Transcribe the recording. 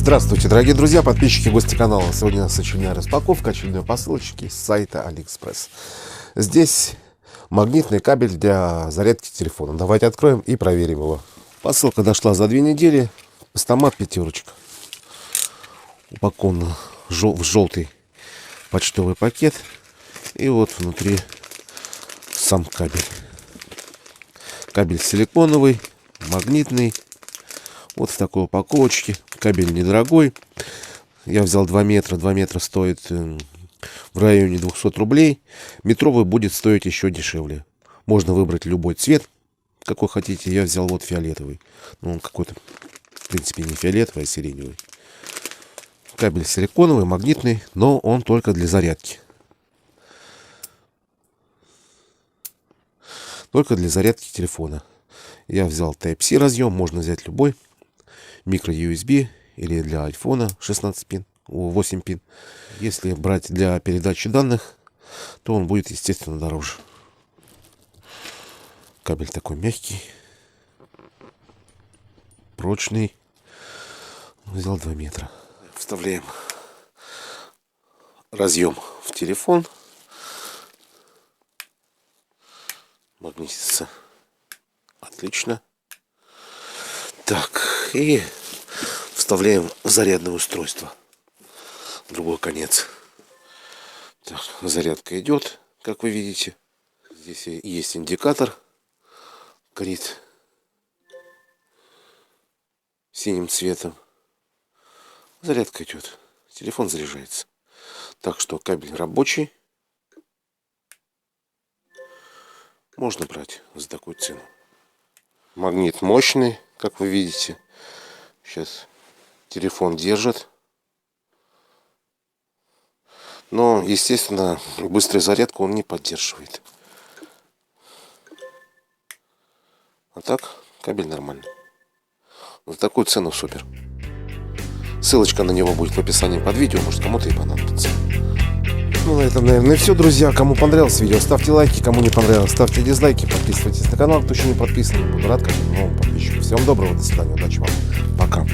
Здравствуйте, дорогие друзья, подписчики, гости канала. Сегодня у нас очередная распаковка очередной посылочки с сайта AliExpress. Здесь магнитный кабель для зарядки телефона. Давайте откроем и проверим его. Посылка дошла за 2 недели. Постамат пятерочка. Упакован в желтый почтовый пакет. И вот внутри сам кабель. Кабель силиконовый, магнитный. Вот в такой упаковочке. Кабель недорогой. Я взял 2 метра. 2 метра стоит в районе 200 рублей. Метровый будет стоить еще дешевле. Можно выбрать любой цвет, какой хотите. Я взял вот фиолетовый. Ну, он какой-то, в принципе, не фиолетовый, а сиреневый. Кабель силиконовый, магнитный, но он только для зарядки. Только для зарядки телефона. Я взял Type-C разъем, можно взять любой. Микро-USB или для айфона 16 пин, 8 пин. Если брать для передачи данных, то он будет, естественно, дороже. Кабель такой мягкий, прочный. Взял 2 метра. Вставляем разъем в телефон. Магнитится отлично. Так, и вставляем зарядное устройство. Другой конец. Так, зарядка идет, как вы видите. Здесь есть индикатор. Горит синим цветом. Зарядка идет. Телефон заряжается. Так что кабель рабочий. Можно брать за такую цену. Магнит мощный, как вы видите. Сейчас телефон держит. Но, естественно, быструю зарядку он не поддерживает. А так, кабель нормальный. За такую цену супер. Ссылочка на него будет в описании под видео. Может, кому-то и понадобится. Ну, на этом, наверное, все, друзья. Кому понравилось видео, ставьте лайки. Кому не понравилось, ставьте дизлайки. Подписывайтесь на канал, кто еще не подписан. Буду рад, как новым подписчикам. Всем доброго, до свидания, удачи вам. Пока.